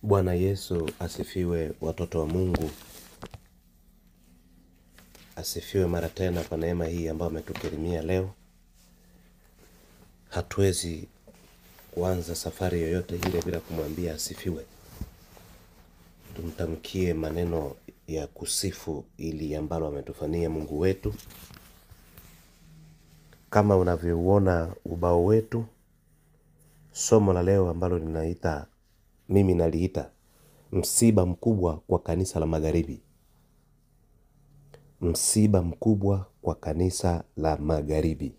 Bwana Yesu asifiwe, watoto wa Mungu. Asifiwe mara tena kwa neema hii ambayo ametukirimia leo. Hatuwezi kuanza safari yoyote ile bila kumwambia asifiwe. Tumtamkie maneno ya kusifu ili ambalo ametufanyia Mungu wetu. Kama unavyouona ubao wetu, somo la leo ambalo mimi naliita msiba mkubwa kwa kanisa la Magharibi. Msiba mkubwa kwa kanisa la Magharibi.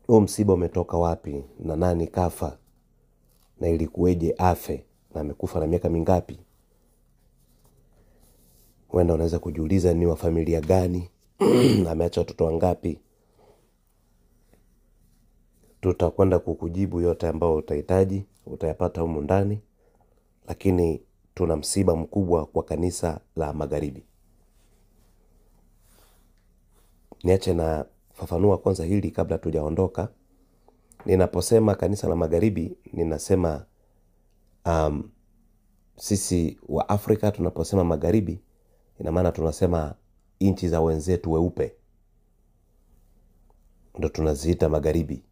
Huo msiba umetoka wapi na nani kafa na ilikuweje afe na amekufa na miaka mingapi? Huenda unaweza kujiuliza ni wa familia gani, ameacha watoto wangapi? Tutakwenda kukujibu yote ambayo utahitaji, utayapata humu ndani. Lakini tuna msiba mkubwa kwa kanisa la Magharibi. Niache na fafanua kwanza hili kabla tujaondoka. Ninaposema kanisa la Magharibi, ninasema sisi wa Afrika tunaposema Magharibi, ina maana tunasema nchi za wenzetu weupe. Ndio tunaziita Magharibi.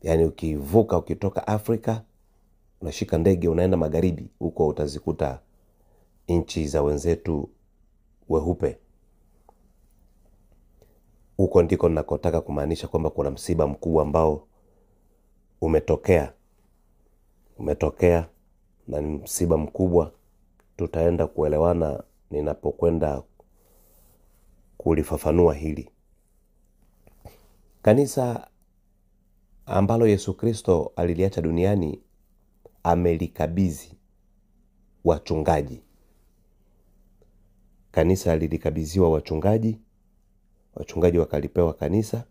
Yaani ukivuka ukitoka Afrika, unashika ndege unaenda Magharibi, huko utazikuta nchi za wenzetu weupe. Huko ndiko ninakotaka kumaanisha kwamba kuna msiba mkubwa ambao umetokea na ni msiba mkubwa. Tutaenda kuelewana ninapokwenda kulifafanua hili. Kanisa ambalo Yesu Kristo aliliacha duniani amelikabidhi wachungaji. Kanisa lilikabidhiwa wachungaji wakalipewa kanisa.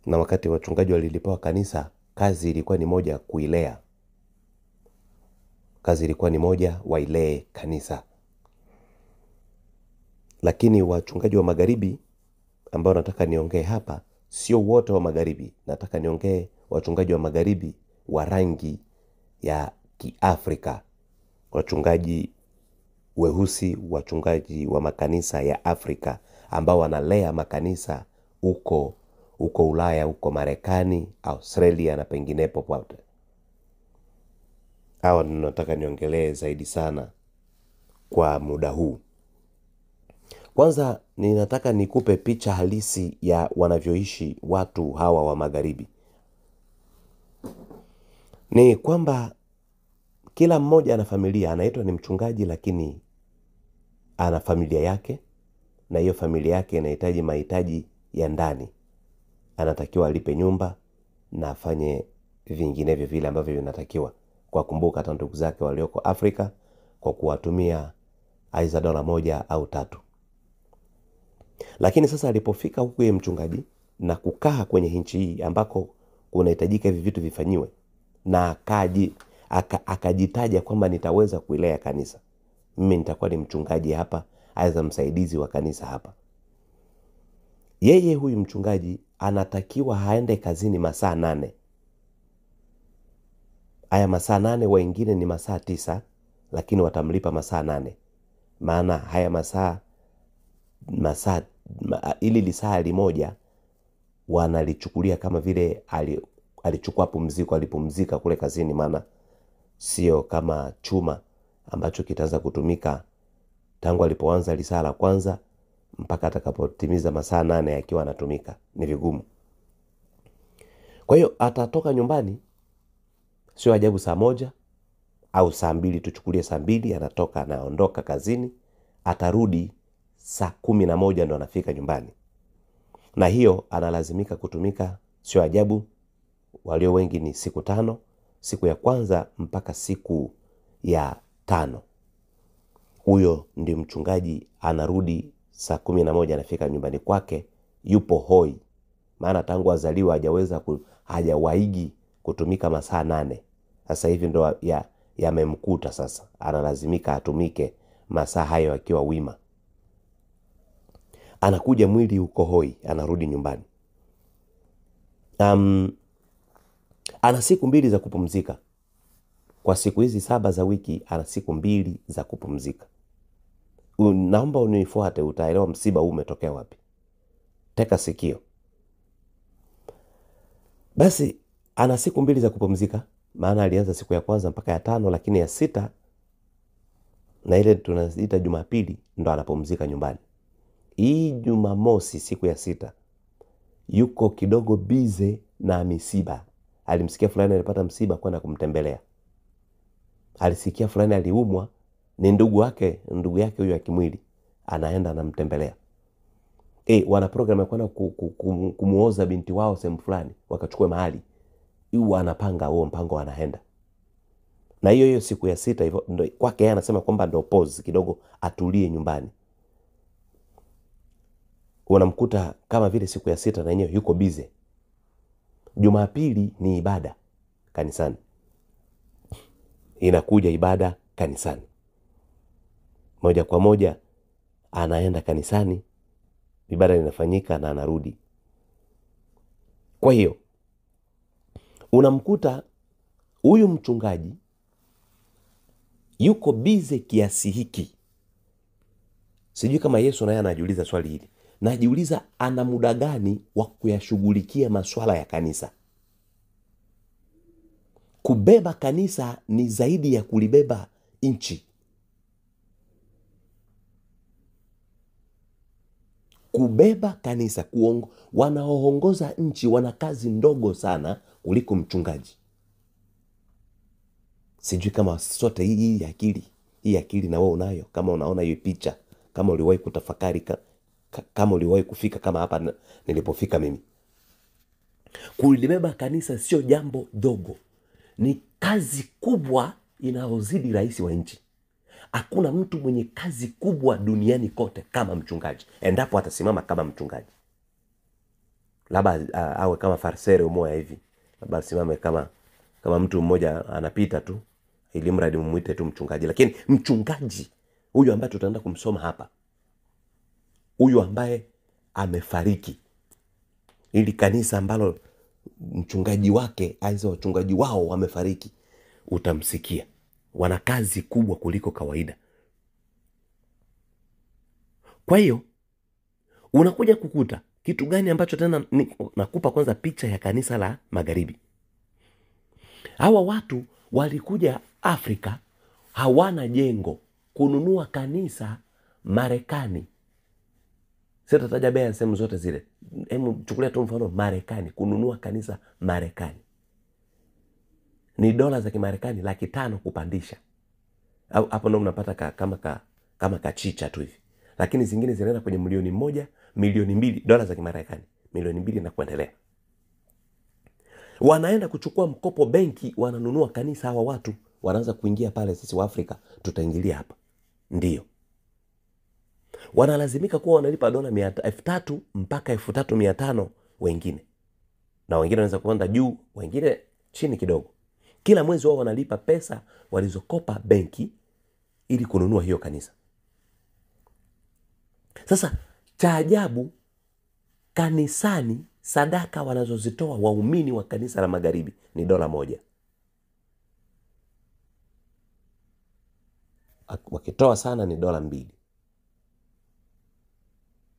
Na wakati wachungaji walilipewa kanisa, kazi ilikuwa ni moja, kuilea. Kazi ilikuwa ni moja, wailee kanisa. Lakini wachungaji wa Magharibi ambao nataka niongee hapa, sio wote wa Magharibi. Nataka niongee wachungaji wa Magharibi wa rangi ya Kiafrika. Wachungaji weusi, wachungaji wa makanisa ya Afrika ambao wanalea makanisa huko Ulaya, huko Marekani, Australia na penginepo popote. Hawa ninataka niongelee zaidi sana kwa muda huu. Kwanza ninataka nikupe picha halisi ya wanavyoishi watu hawa wa Magharibi. Ni kwamba kila mmoja ana familia, anaitwa ni mchungaji, lakini ana familia yake, na hiyo familia yake inahitaji mahitaji ya ndani. Anatakiwa alipe nyumba na afanye vinginevyo vile ambavyo vinatakiwa, kwa kumbuka hata ndugu zake walioko Afrika, kwa kuwatumia aidha $1 au $3. Lakini sasa alipofika huku yeye mchungaji na kukaa kwenye nchi hii ambako kunahitajika hivi vitu vifanyiwe, na akajitaja kwamba nitaweza kuilea kanisa. Mimi nitakuwa ni mchungaji hapa, aidha msaidizi wa kanisa hapa. Yeye huyu mchungaji anatakiwa haende kazini masaa 8. Haya masaa 8 wengine ni masaa 9, lakini watamlipa masaa 8. Maana haya masaa ili lisaa limoja wanalichukulia kama vile alichukua pumziko, alipumzika kule kazini. Maana sio kama chuma ambacho kitaanza kutumika tangu alipoanza lisaa la kwanza mpaka atakapotimiza masaa 8 akiwa anatumika. Ni vigumu. Kwa hiyo atatoka nyumbani, sio ajabu saa 1 au saa 2, tuchukulie saa 2 anatoka, anaondoka kazini, atarudi saa 11 ndo anafika nyumbani. Na hiyo analazimika kutumika, sio ajabu, walio wengi ni siku 5, siku ya kwanza mpaka siku ya 5. Huyo ndi mchungaji, anarudi saa 11 anafika nyumbani kwake, yupo hoi. Maana tangu azaliwa hajawaigi kutumika masaa 8. Sasa hivi ndo yamemkuta sasa, analazimika atumike masaa hayo akiwa wima. Anakuja mwili uko hoi, anarudi nyumbani. Ana siku 2 za kupumzika. Kwa siku hizi 7 za wiki ana siku 2 za kupumzika. Naomba unifuate, utaelewa msiba huu umetokea wapi. Teka sikio. Basi ana siku 2 za kupumzika, maana alianza siku ya kwanza mpaka ya 5, lakini ya 6 na ile tunaziita Jumapili ndo anapumzika nyumbani. Hii Jumamosi siku ya 6 yuko kidogo bize na misiba. Alimsikia fulani alipata msiba kwenda kumtembelea. Alisikia fulani aliumwa, ni ndugu yake huyo ya kimwili, anaenda anamtembelea. Wana program ya kwenda kumuoza binti wao sehemu fulani, wakachukue mahali. Huwa anapanga huo mpango, anaenda. Na hiyo siku ya 6 hivyo ndio kwake yeye anasema kwamba ndio pause kidogo, atulie nyumbani. Unamkuta kama vile siku ya 6 na yenyewe yuko bize. Jumapili ni ibada kanisani. Inakuja ibada kanisani. Moja kwa moja anaenda kanisani, ibada inafanyika na anarudi. Kwa hiyo unamkuta huyu mchungaji yuko bize kiasi hiki. Sijui kama Yesu naye anajiuliza swali hili. Najiuliza ana muda gani wa kuyashughulikia masuala ya kanisa. Kubeba kanisa ni zaidi ya kulibeba nchi. Kubeba kanisa, wanaoongoza nchi wana kazi ndogo sana kuliko mchungaji. Sijui kama sote hii akili na wewe unayo, kama unaona hiyo picha, kama uliwahi kutafakari, kama uliwahi kufika kama hapa nilipofika mimi. Kulibeba kanisa sio jambo dogo. Ni kazi kubwa inayozidi rais wa nchi. Hakuna mtu mwenye kazi kubwa duniani kote kama mchungaji, endapo atasimama kama mchungaji. Labda awe kama farsere umoja hivi, labda asimame kama mtu mmoja anapita tu, ili mradi mumuite tu mchungaji. Lakini mchungaji huyu ambaye tutaenda kumsoma hapa, huyu ambaye amefariki, ili kanisa ambalo mchungaji wake aiza wachungaji wao wamefariki, utamsikia wana kazi kubwa kuliko kawaida. Kwa hiyo unakuja kukuta kitu gani ambacho tena nakupa kwanza picha ya kanisa la magharibi. Hawa watu walikuja Afrika, hawana jengo, kununua kanisa Marekani. Sitataja bei sehemu zote zile. Hebu chukulia tu mfano Marekani, kununua kanisa Marekani ni dola za Kimarekani 500,000 kupandisha. Hapo ndo unapata kama kachicha tu hivi. Lakini zingine zinaenda kwenye 1,000,000, 2,000,000 dola za Kimarekani, 2,000,000 na kuendelea. Wanaenda kuchukua mkopo benki, wananunua kanisa. Hawa watu wanaanza kuingia pale. Sisi wa Afrika tutaingilia hapa. Ndio wanalazimika kuwa wanalipa dola 3,000 mpaka 3,500 wengine, na wengine wanaweza kuenda juu, wengine chini kidogo. Kila mwezi wao wanalipa pesa walizokopa benki ili kununua hiyo kanisa. Sasa cha ajabu, kanisani sadaka wanazozitoa waumini wa kanisa la magharibi ni $1. Wakitoa sana ni $2.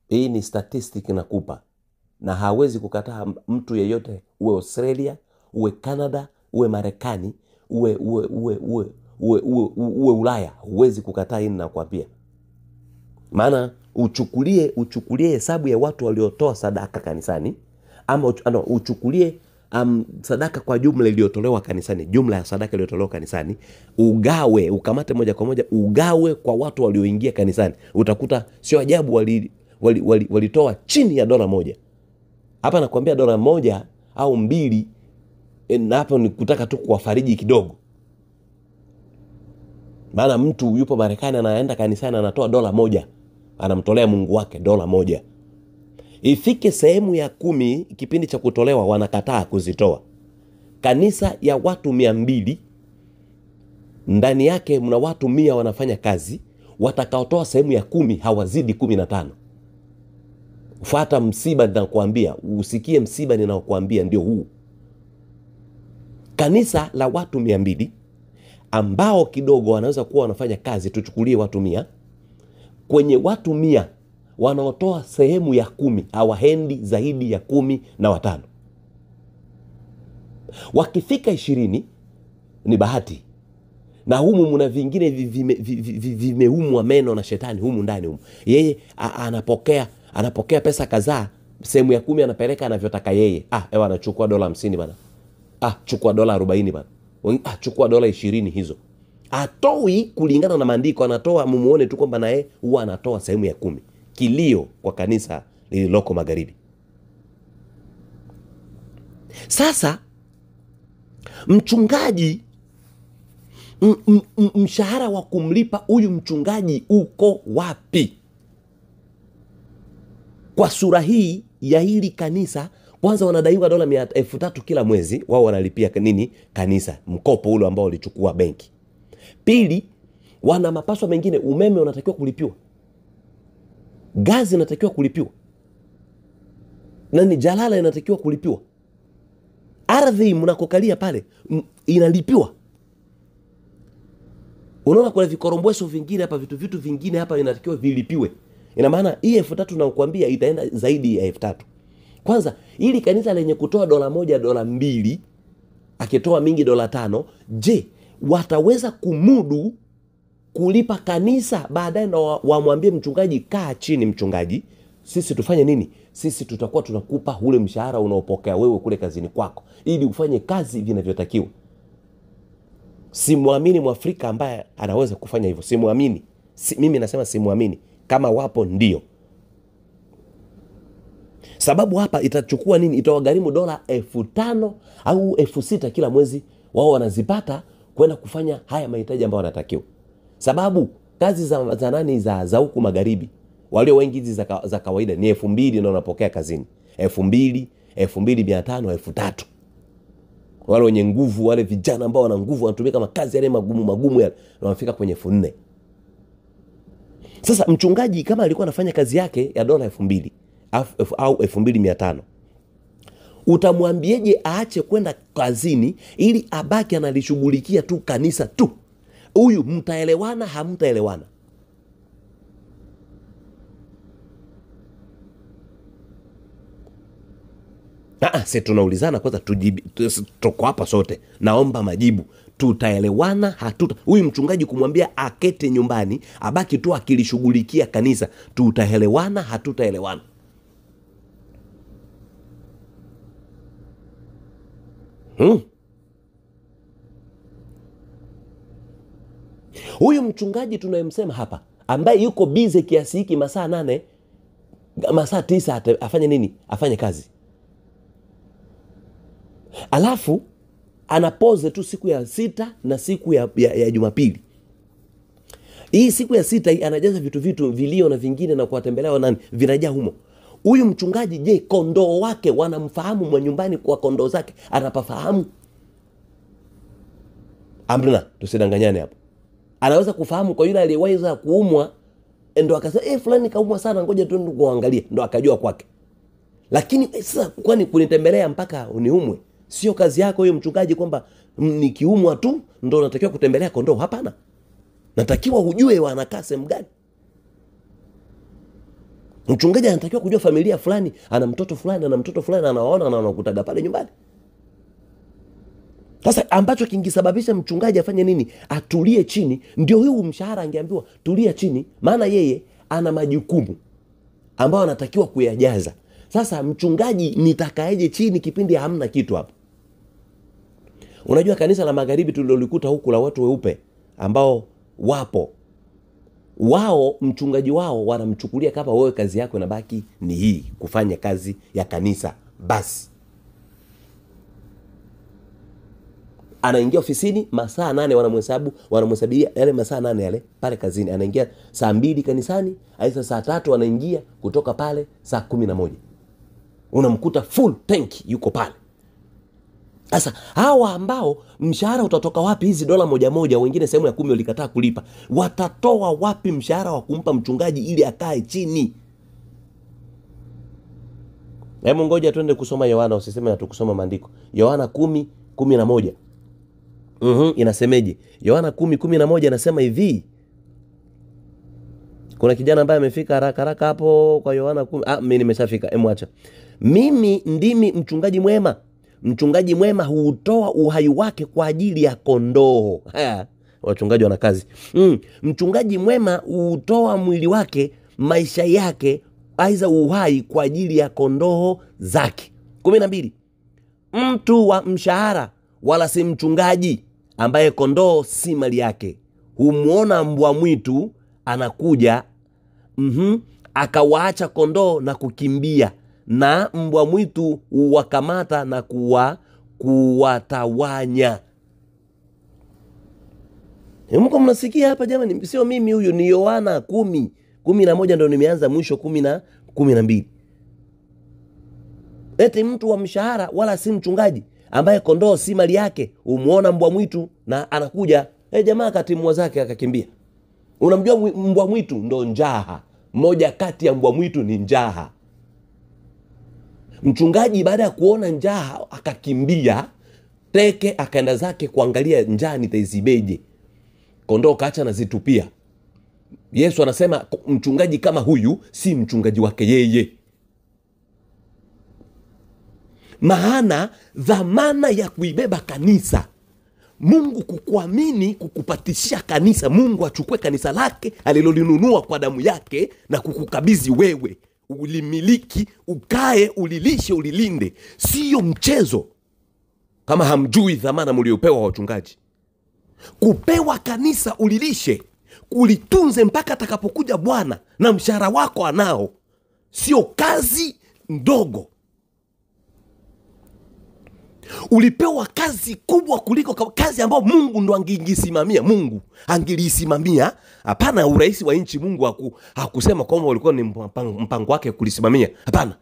Hii ni statistic nakupa, na hawezi kukataa mtu yeyote, uwe Australia, uwe Canada, uwe Marekani, uwe Ulaya, huwezi kukataa hii ninakwambia. Maana uchukulie hesabu ya watu waliotoa sadaka kanisani, ama uchukulie sadaka kwa jumla iliyotolewa kanisani, jumla ya sadaka iliyotolewa kanisani, ugawe, ukamate moja kwa moja, ugawe kwa watu walioingia kanisani, utakuta sio ajabu walitoa chini ya $1. Hapa nakwambia $1 au 2, na hapo ni kutaka tu kuwafariji kidogo. Maana mtu yupo Marekani anaenda kanisani anatoa $1, anamtolea Mungu wake $1. Ifike sehemu ya 10 kipindi cha kutolewa, wanakataa kuzitoa. Kanisa ya watu 200, ndani yake mna watu 100 wanafanya kazi, watakaotoa sehemu ya 10 hawazidi 15. Fuata msiba ninakwambia, usikie msiba ninaokuambia ndio huu. Kanisa la watu 200 ambao kidogo wanaweza kuwa wanafanya kazi, tuchukulie watu 100. Kwenye watu 100 wanaotoa sehemu ya 10 hawaendi zaidi ya 15. Wakifika 20 ni bahati. Na humu muna vingine vimeumwa meno na shetani humu ndani humu. Yeye anapokea pesa kadhaa, sehemu ya 10 anapeleka anavyotaka yeye. Ewa anachukua $50 bana. Chukua $40 bana. Chukua $20 hizo. Atoi kulingana na maandiko, anatoa mumuone tu kwamba naye huwa anatoa sehemu ya 10. Kilio kwa kanisa lililoko magharibi. Sasa mchungaji, mshahara wa kumlipa huyu mchungaji uko wapi? Kwa sura hii ya hili kanisa, kwanza wanadaiwa $300,000 kila mwezi. Wao wanalipia nini kanisa? Mkopo ule ambao walichukua benki. Pili, wana mapaswa mengine. Umeme unatakiwa kulipiwa, gazi inatakiwa kulipiwa, jalala inatakiwa kulipiwa, ardhi mnakokalia pale inalipiwa. Unaona kuna vikorombweso vingine hapa, vitu vingine hapa inatakiwa vilipiwe. Ina maana hii 3,000 na kuambia itaenda zaidi ya 3,000. Kwanza ili kanisa lenye kutoa $1, $2, akitoa mingi $5, je, wataweza kumudu kulipa kanisa? Baadaye na wamwambie mchungaji, kaa chini mchungaji, sisi tufanye nini? Sisi tutakuwa tunakupa ule mshahara unaopokea wewe kule kazini kwako ili ufanye kazi vinavyotakiwa. Simuamini Mwafrika ambaye anaweza kufanya hivyo. Simuamini. Mimi nasema simuamini. Kama wapo ndio. Sababu hapa itachukua nini? Itawagharimu $5,000 au $6,000 kila mwezi. Wao wanazipata kwenda kufanya haya mahitaji ambayo wanatakiwa. Sababu kazi za nani za huku magharibi, walio wengi hizi za kawaida ni 2,000 na wanapokea kazini 2,000, 2,500, 3,000. Wale wenye nguvu, wale vijana ambao wana nguvu, wanatumika makazi yale magumu yale, na wanafika kwenye 4,000. Sasa mchungaji kama alikuwa anafanya kazi yake ya $2,000 au 2,500, utamwambieje aache kwenda kazini ili abaki analishughulikia tu kanisa tu? Huyu mtaelewana hamtaelewana? Si tunaulizana kwanza, tuko hapa sote, naomba majibu. Tutaelewana hatuta? Huyu mchungaji kumwambia akete nyumbani abaki tu akilishughulikia kanisa, tutaelewana hatutaelewana? Huyu mchungaji tunayemsema hapa ambaye yuko busy kiasi hiki, masaa 8, masaa 9, afanye nini? Afanye kazi. Alafu anapoze tu siku ya 6 na siku ya Jumapili. Hii siku ya 6 hii anajaza vitu vilio na vingine na kuwatembelea nani, vinajaa humo. Huyu mchungaji, je, kondoo wake wanamfahamu? Mwa nyumbani kwa kondoo zake anapafahamu? Amna, tusidanganyane hapo. Anaweza kufahamu kwa yule aliyeweza kuumwa, ndo akasema fulani kaumwa sana, ngoja tu kuangalia, ndo akajua kwake. Lakini sasa kwani kunitembelea mpaka uniumwe? Sio kazi yako hiyo mchungaji kwamba nikiumwa tu ndo natakiwa kutembelea kondoo. Hapana. Natakiwa ujue wanakaa sehemu gani. Mchungaji anatakiwa kujua familia fulani ana mtoto fulani, anawaona na wanakutaga pale nyumbani. Sasa ambacho kingisababisha mchungaji afanye nini? Atulie chini. Ndio huu mshahara angeambiwa tulia chini, maana yeye ana majukumu ambayo anatakiwa kuyajaza. Sasa mchungaji nitakaeje chini kipindi hamna kitu hapo? Unajua kanisa la magharibi tulilolikuta huku la watu weupe ambao wapo, wao mchungaji wao wanamchukulia kama wewe kazi yako inabaki ni hii, kufanya kazi ya kanisa basi. Anaingia ofisini masaa 8, wanamhesabia yale masaa 8 yale pale kazini. Anaingia saa 2 kanisani, aisa saa 3 anaingia, kutoka pale saa 11. Unamkuta full tank yuko pale. Sasa hawa ambao mshahara utatoka wapi? Hizi $1, wengine sehemu ya 10 walikataa kulipa. Watatoa wapi mshahara wa kumpa mchungaji ili akae chini? Hebu ngoja twende kusoma Yohana, usiseme hatukusoma maandiko. Yohana 10:11. Inasemeje? Yohana 10:11 anasema hivi. Kuna kijana ambaye amefika haraka hapo kwa Yohana 10. Mimi nimeshafika. Acha. Mimi ndimi mchungaji mwema. Mchungaji mwema huutoa uhai wake kwa ajili ya kondoo. Wachungaji wana kazi. Mchungaji mwema huutoa mwili wake, maisha yake, aidha uhai kwa ajili ya kondoo zake. 12. Mtu wa mshahara wala si mchungaji, ambaye kondoo si mali yake, humuona mbwa mwitu anakuja, akawaacha kondoo na kukimbia, na mbwa mwitu huwakamata na kuwatawanya. Mko mnasikia hapa jamani? Sio mimi huyu, ni Yohana 10:11 ndio nimeanza, mwisho 10:12. Eti mtu wa mshahara wala si mchungaji, ambaye kondoo si mali yake, umuona mbwa mwitu na anakuja. Jamaa katimua zake akakimbia. Unamjua mbwa mwitu? Ndo njaha. Moja kati ya mbwa mwitu ni njaha. Mchungaji baada ya kuona njaha akakimbia teke, akaenda zake kuangalia njaa nitaizibeje. Kondoo kaacha na zitupia. Yesu anasema mchungaji kama huyu si mchungaji wake yeye. Maana dhamana ya kuibeba kanisa, Mungu kukuamini, kukupatishia kanisa, Mungu achukue kanisa lake alilolinunua kwa damu yake na kukukabidhi wewe, ulimiliki, ukae, ulilishe, ulilinde. Sio mchezo. Kama hamjui dhamana mliopewa wachungaji, kupewa kanisa ulilishe, ulitunze mpaka atakapokuja Bwana, na mshahara wako anao. Sio kazi ndogo. Ulipewa kazi kubwa kuliko kazi ambayo Mungu ndo angeisimamia. Mungu angelisimamia. Hapana urais wa nchi. Mungu hakusema kwamba ulikuwa ni mpango wake kulisimamia. Hapana.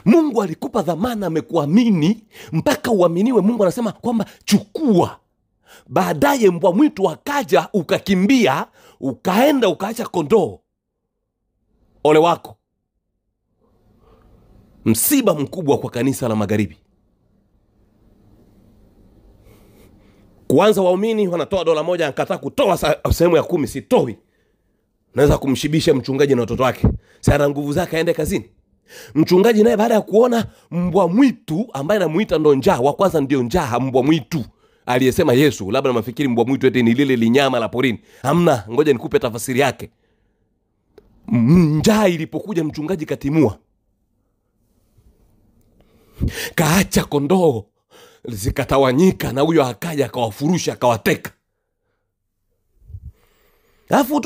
Mungu alikupa dhamana, amekuamini mpaka uaminiwe. Mungu anasema kwamba chukua. Baadaye mbwa mwitu akaja, ukakimbia, ukaenda ukaacha kondoo. Ole wako. Msiba mkubwa kwa kanisa la Magharibi. Kwanza waumini wanatoa $1, anakataa kutoa sehemu ya 10. Sitoi. Naweza kumshibisha mchungaji na watoto wake. Sana nguvu zake aende kazini. Mchungaji naye baada ya kuona mbwa mwitu ambaye anamuita ndo njaa, wa kwanza ndio njaa, mbwa mwitu aliyesema Yesu. Labda mafikiri mbwa mwitu eti ni lile linyama la porini. Hamna, ngoja nikupe tafasiri yake. Njaa ilipokuja, mchungaji katimua, kaacha kondoo zikatawanyika, na huyo akaja akawafurusha, akawateka. Alafu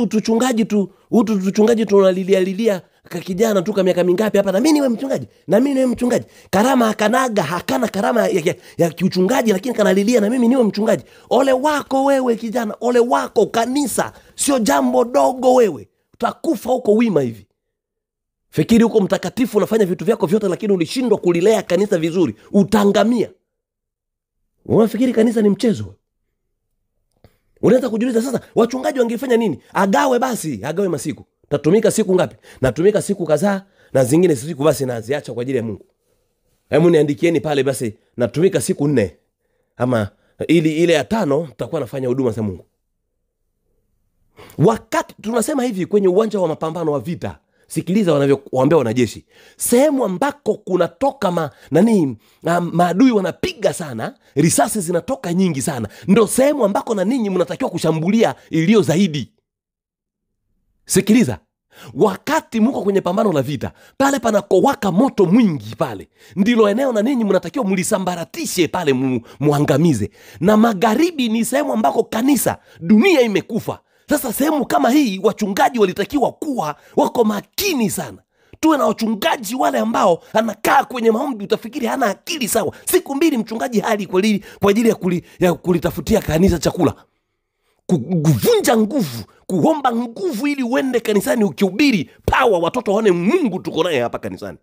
tuchungaji tunalilia kijana tu miaka mingapi hapa, na mimi niwe mchungaji, na mimi niwe mchungaji. Karama akanaga, hakana karama ya kiuchungaji, lakini kanalilia na mimi niwe mchungaji. Ole wako wewe kijana, ole wako. Kanisa sio jambo dogo wewe. Utakufa huko wima hivi. Fikiri huko mtakatifu, unafanya vitu vyako vyote, lakini ulishindwa kulilea kanisa vizuri, utaangamia. Unafikiri kanisa ni mchezo? Unaanza kujiuliza sasa, wachungaji wangefanya nini? Agawe basi, agawe masiku. Tatumika siku ngapi? Natumika siku kadhaa, na zingine siku basi naziacha kwa ajili ya Mungu. Hebu niandikieni pale basi, natumika siku 4. Ama ile ya 5 tutakuwa nafanya huduma za Mungu. Wakati tunasema hivi kwenye uwanja wa mapambano wa vita, sikiliza wanavyowaambia wanajeshi. Sehemu ambako kunatoka maadui wanapiga sana, risasi zinatoka nyingi sana, ndio sehemu ambako na ninyi mnatakiwa kushambulia iliyo zaidi. Sikiliza, wakati mko kwenye pambano la vita, pale panakowaka moto mwingi, pale ndilo eneo na ninyi mnatakiwa mlisambaratishe pale, muangamize. Na magharibi ni sehemu ambako kanisa, dunia imekufa. Sasa sehemu kama hii wachungaji walitakiwa kuwa wako makini sana. Tuwe na wachungaji wale ambao anakaa kwenye maombi, utafikiri hana akili sawa. Siku 2 mchungaji hali kwa ajili ya kulitafutia kanisa chakula. Kuvunja nguvu, kuomba nguvu ili uende kanisani ukihubiri power, watoto waone Mungu tuko naye hapa kanisani.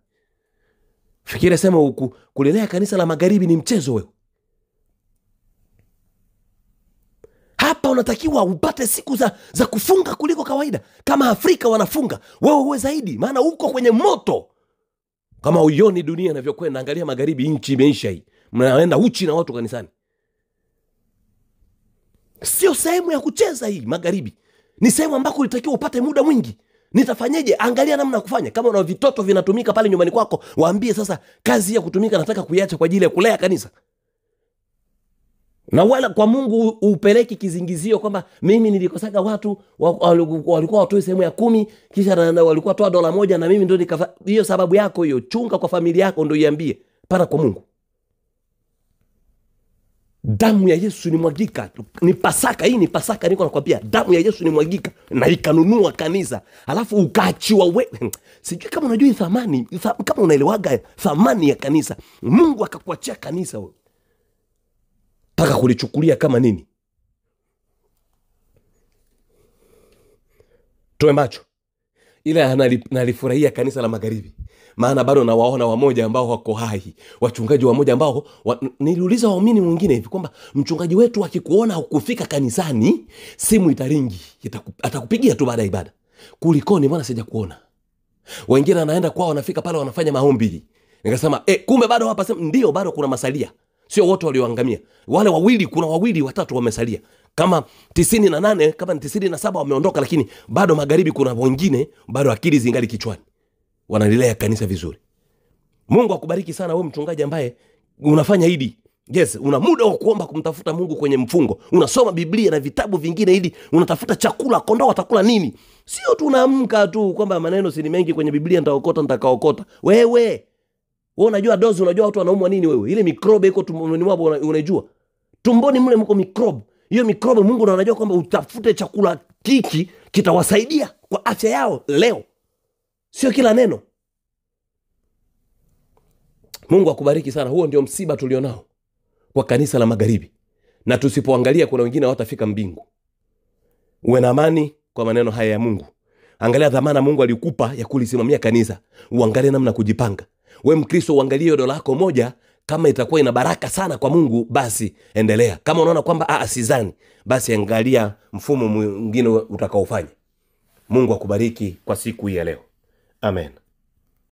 Fikiri sema kulelea kanisa la Magharibi ni mchezo wewe. Hapa unatakiwa upate siku za kufunga kuliko kawaida. Kama Afrika wanafunga, wewe uwe zaidi, maana uko kwenye moto. Kama uioni dunia inavyokwenda, angalia Magharibi, nchi imeisha hii. Mnaenda uchi na watu kanisani. Sio sehemu ya kucheza hii magharibi. Ni sehemu ambako ulitakiwa upate muda mwingi. Nitafanyeje? Angalia namna ya kufanya. Kama una vitoto vinatumika pale nyumbani kwako, waambie sasa kazi ya kutumika nataka kuiacha kwa ajili ya kulea kanisa. Na wala kwa Mungu upeleki kizingizio kwamba mimi nilikosaga watu walikuwa watoe sehemu ya 10 kisha walikuwa toa $1 na mimi ndio hiyo sababu yako hiyo. Chunga kwa familia yako ndio iambie. Pana kwa Mungu. Damu ya Yesu ni mwagika. Ni Pasaka, hii ni Pasaka, niko nakwambia. Damu ya Yesu ni mwagika na ikanunua kanisa. Alafu ukaachiwa wewe. Sijui kama unajua thamani, kama unaelewaga thamani ya kanisa. Mungu akakuachia kanisa wewe. Taka kulichukulia kama nini? Toe macho. Ila nalifurahia kanisa la magharibi. Maana bado nawaona wamoja ambao wako hai. Wachungaji wamoja ambao niliuliza waumini mwingine hivi kwamba mchungaji wetu akikuona ukufika kanisani, simu itaringi, atakupigia tu baada ya ibada. Kulikoni mbona sija kuona? Wengine anaenda kwao, wanafika pale wanafanya maombi. Nikasema kumbe bado hapa. Ndio, bado kuna masalia. Sio wote walioangamia. Wale wawili, kuna wawili watatu wamesalia. Kama 98, kama 97 wameondoka, lakini bado magharibi kuna wengine bado akili zingali kichwani. Wanalilea kanisa vizuri. Mungu akubariki sana wewe mchungaji ambaye unafanya hili. Yes, una muda wa kuomba kumtafuta Mungu kwenye mfungo. Unasoma Biblia na vitabu vingine ili unatafuta chakula, kondoo watakula nini? Sio tunaamka tu kwamba maneno si mengi kwenye Biblia nitakaokota. Wewe unajua dozi, unajua watu wanaumwa nini wewe? Ile mikrobe iko tumboni mwako unajua. Tumboni mle mko mikrobe. Hiyo mikrobe Mungu anajua kwamba utafute chakula kiki kitawasaidia kwa afya yao leo. Sio kila neno. Mungu akubariki sana. Huo ndio msiba tulionao kwa kanisa la magharibi. Na tusipoangalia kuna wengine hawatafika mbingu. Uwe na amani kwa maneno haya ya Mungu. Angalia dhamana Mungu alikupa ya kulisimamia kanisa. Uangalie namna kujipanga. Wewe Mkristo uangalie dola lako moja, kama itakuwa ina baraka sana kwa Mungu basi endelea. Kama unaona kwamba asizani, basi angalia mfumo mwingine utakaofanya. Mungu akubariki kwa siku hii ya leo. Amen.